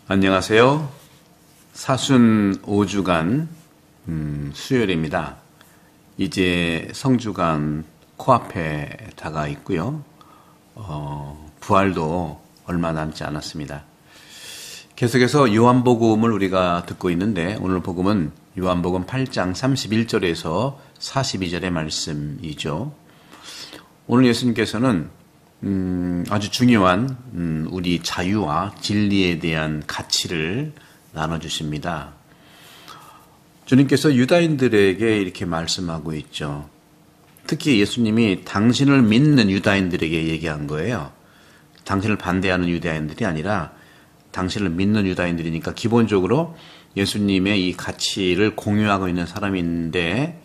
안녕하세요. 사순 5주간 수요일입니다. 이제 성주간 코앞에 다가 있고요. 부활도 얼마 남지 않았습니다. 계속해서 요한복음을 우리가 듣고 있는데 오늘 복음은 요한복음 8장 31절에서 42절의 말씀이죠. 오늘 예수님께서는 아주 중요한 우리 자유와 진리에 대한 가치를 나눠주십니다. 주님께서 유다인들에게 이렇게 말씀하고 있죠. 특히 예수님이 당신을 믿는 유다인들에게 얘기한 거예요. 당신을 반대하는 유다인들이 아니라 당신을 믿는 유다인들이니까 기본적으로 예수님의 이 가치를 공유하고 있는 사람인데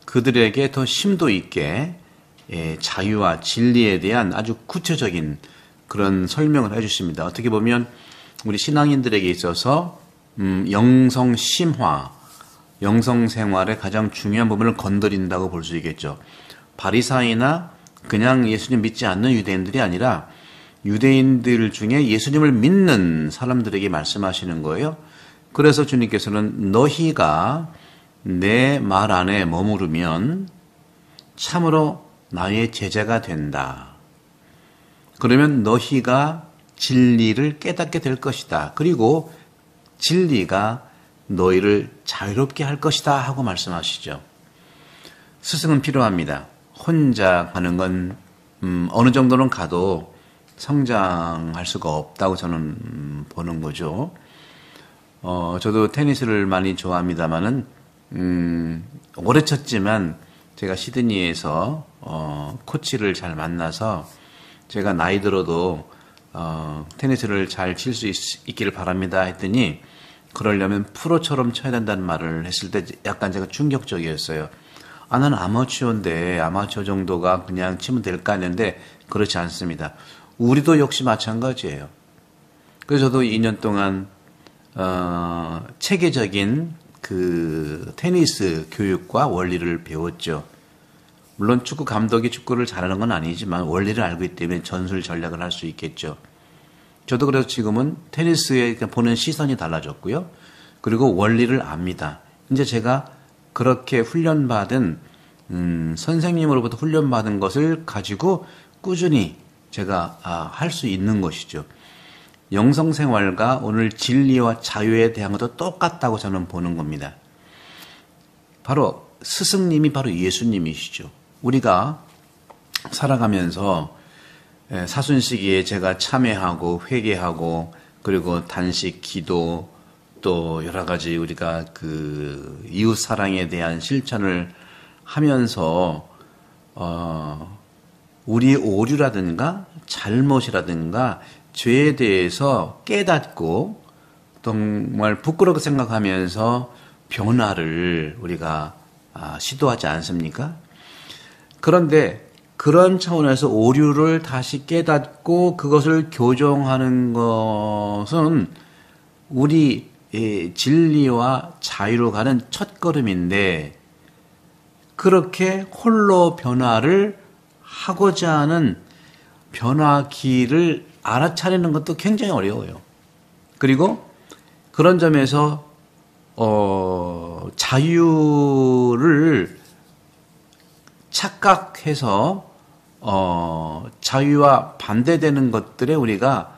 그들에게 더 심도 있게 자유와 진리에 대한 아주 구체적인 그런 설명을 해주십니다. 어떻게 보면 우리 신앙인들에게 있어서 영성 심화, 영성 생활의 가장 중요한 부분을 건드린다고 볼 수 있겠죠. 바리사이나 그냥 예수님 믿지 않는 유대인들이 아니라 유대인들 중에 예수님을 믿는 사람들에게 말씀하시는 거예요. 그래서 주님께서는 너희가 내 말 안에 머무르면 참으로 나의 제자가 된다. 그러면 너희가 진리를 깨닫게 될 것이다. 그리고 진리가 너희를 자유롭게 할 것이다 하고 말씀하시죠. 스승은 필요합니다. 혼자 가는 건 어느 정도는 가도 성장할 수가 없다고 저는 보는 거죠. 저도 테니스를 많이 좋아합니다만은 오래 쳤지만 제가 시드니에서 코치를 잘 만나서 제가 나이 들어도 테니스를 잘 칠 수 있기를 바랍니다 했더니 그러려면 프로처럼 쳐야 된다는 말을 했을 때 약간 제가 충격적이었어요. 나는 아마추어인데 아마추어 정도가 그냥 치면 될까 했는데 그렇지 않습니다. 우리도 역시 마찬가지예요. 그래서 저도 2년 동안 체계적인 그 테니스 교육과 원리를 배웠죠. 물론 축구 감독이 축구를 잘하는 건 아니지만 원리를 알고 있기 때문에 전술 전략을 할 수 있겠죠. 저도 그래서 지금은 테니스에 보는 시선이 달라졌고요. 그리고 원리를 압니다. 이제 제가 그렇게 훈련받은 선생님으로부터 훈련받은 것을 가지고 꾸준히 제가 할 수 있는 것이죠. 영성생활과 오늘 진리와 자유에 대한 것도 똑같다고 저는 보는 겁니다. 바로 스승님이 바로 예수님이시죠. 우리가 살아가면서 사순시기에 제가 참회하고 회개하고 그리고 단식, 기도 또 여러 가지 우리가 그 이웃 사랑에 대한 실천을 하면서 우리의 오류라든가 잘못이라든가 죄에 대해서 깨닫고 정말 부끄럽게 생각하면서 변화를 우리가 시도하지 않습니까? 그런데 그런 차원에서 오류를 다시 깨닫고 그것을 교정하는 것은 우리 진리와 자유로 가는 첫걸음인데 그렇게 홀로 변화를 하고자 하는 변화기를 알아차리는 것도 굉장히 어려워요. 그리고 그런 점에서 자유를 착각해서 자유와 반대되는 것들에 우리가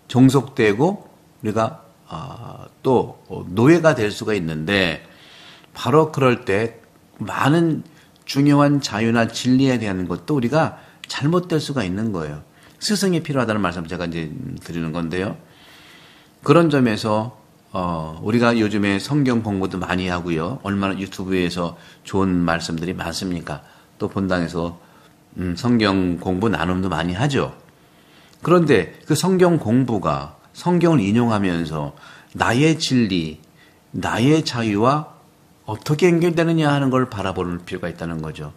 종속되고 우리가 또 노예가 될 수가 있는데 바로 그럴 때 많은 중요한 자유나 진리에 대한 것도 우리가 잘못될 수가 있는 거예요. 스승이 필요하다는 말씀 제가 이제 드리는 건데요. 그런 점에서 우리가 요즘에 성경 공부도 많이 하고요. 얼마나 유튜브에서 좋은 말씀들이 많습니까? 또 본당에서 성경 공부 나눔도 많이 하죠. 그런데 그 성경 공부가 성경을 인용하면서 나의 진리, 나의 자유와 어떻게 연결되느냐 하는 걸 바라볼 필요가 있다는 거죠.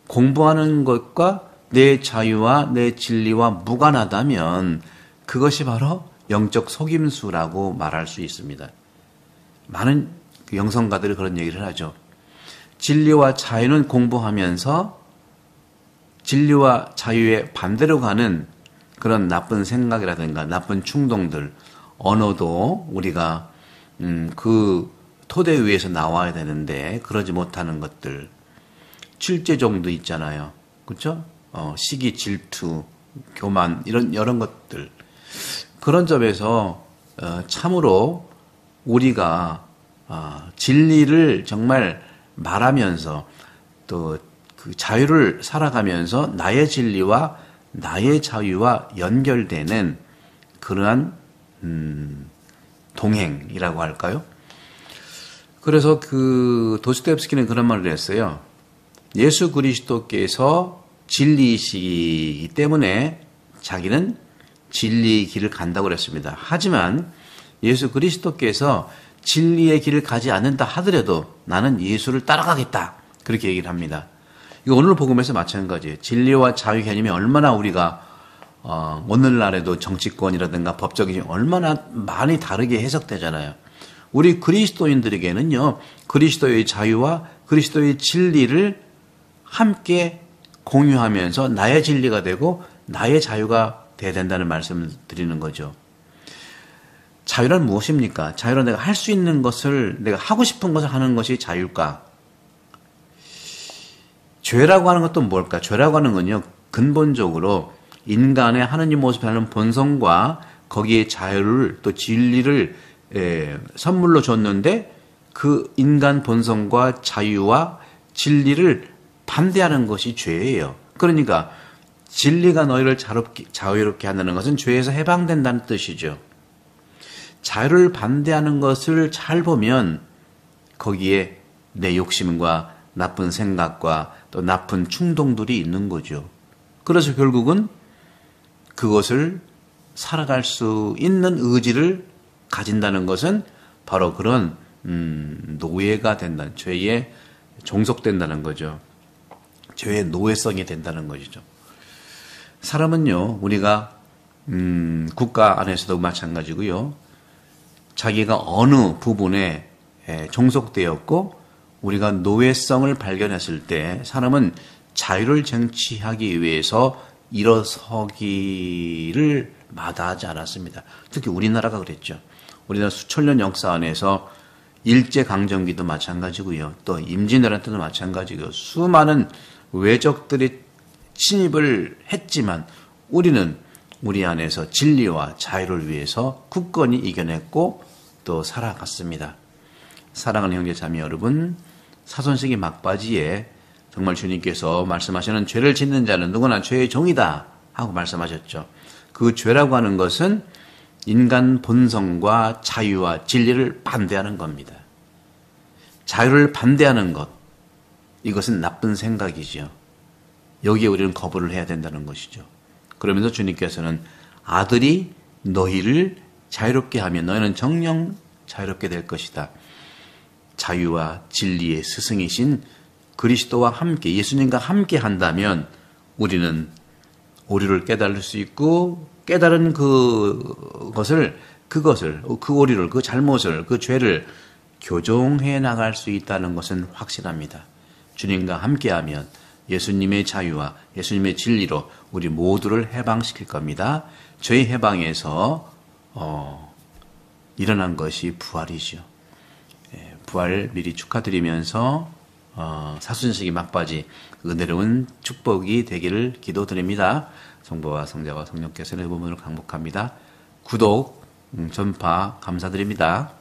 공부하는 것과 내 자유와 내 진리와 무관하다면 그것이 바로 영적 속임수라고 말할 수 있습니다. 많은 영성가들이 그런 얘기를 하죠. 진리와 자유는 공부하면서 진리와 자유의 반대로 가는 그런 나쁜 생각이라든가 나쁜 충동들, 언어도 우리가 그 토대 위에서 나와야 되는데 그러지 못하는 것들, 실제정도 있잖아요. 그렇죠? 시기, 질투, 교만 이런 것들. 그런 점에서 참으로 우리가 진리를 정말 말하면서 또 그 자유를 살아가면서 나의 진리와 나의 자유와 연결되는 그러한 동행이라고 할까요? 그래서 그 도스토옙스키는 그런 말을 했어요. 예수 그리스도께서 진리이시기 때문에 자기는 진리의 길을 간다고 그랬습니다. 하지만 예수 그리스도께서 진리의 길을 가지 않는다 하더라도 나는 예수를 따라가겠다. 그렇게 얘기를 합니다. 이거 오늘 복음에서 마찬가지예요. 진리와 자유 개념이 얼마나 우리가 오늘날에도 정치권이라든가 법적인 얼마나 많이 다르게 해석되잖아요. 우리 그리스도인들에게는요, 그리스도의 자유와 그리스도의 진리를 함께 공유하면서 나의 진리가 되고 나의 자유가 돼야 된다는 말씀을 드리는 거죠. 자유란 무엇입니까? 자유란 내가 할 수 있는 것을, 내가 하고 싶은 것을 하는 것이 자유일까? 죄라고 하는 것도 뭘까? 죄라고 하는 건요, 근본적으로 인간의 하느님 모습에 하는 본성과 거기에 자유를 또 진리를 선물로 줬는데 그 인간 본성과 자유와 진리를 반대하는 것이 죄예요. 그러니까 진리가 너희를 자유롭게 한다는 것은 죄에서 해방된다는 뜻이죠. 자유를 반대하는 것을 잘 보면 거기에 내 욕심과 나쁜 생각과 또 나쁜 충동들이 있는 거죠. 그래서 결국은 그것을 살아갈 수 있는 의지를 가진다는 것은 바로 그런 노예가 된다는, 죄에 종속된다는 거죠. 죄의 노예성이 된다는 것이죠. 사람은요, 우리가 국가 안에서도 마찬가지고요. 자기가 어느 부분에 종속되었고 우리가 노예성을 발견했을 때 사람은 자유를 쟁취하기 위해서 일어서기를 마다하지 않았습니다. 특히 우리나라가 그랬죠. 우리나라 수천 년 역사 안에서 일제강점기도 마찬가지고요. 또 임진왜란 때도 마찬가지고요. 수많은 외적들이 침입을 했지만 우리는 우리 안에서 진리와 자유를 위해서 굳건히 이겨냈고 또 살아갔습니다. 사랑하는 형제 자매 여러분, 사손시기 막바지에 정말 주님께서 말씀하시는 죄를 짓는 자는 누구나 죄의 종이다 하고 말씀하셨죠. 그 죄라고 하는 것은 인간 본성과 자유와 진리를 반대하는 겁니다. 자유를 반대하는 것, 이것은 나쁜 생각이죠. 여기에 우리는 거부를 해야 된다는 것이죠. 그러면서 주님께서는 아들이 너희를 자유롭게 하면 너희는 정녕 자유롭게 될 것이다. 자유와 진리의 스승이신 그리스도와 함께, 예수님과 함께 한다면 우리는 오류를 깨달을 수 있고 깨달은 그것을, 그 오류를, 그 잘못을, 그 죄를 교정해 나갈 수 있다는 것은 확실합니다. 주님과 함께하면 예수님의 자유와 예수님의 진리로 우리 모두를 해방시킬 겁니다. 저희 해방에서 일어난 것이 부활이죠. 부활 미리 축하드리면서 사순식이 막바지 은혜로운 축복이 되기를 기도드립니다. 성부와 성자와 성령께서 이 부분을 강복합니다. 구독, 전파 감사드립니다.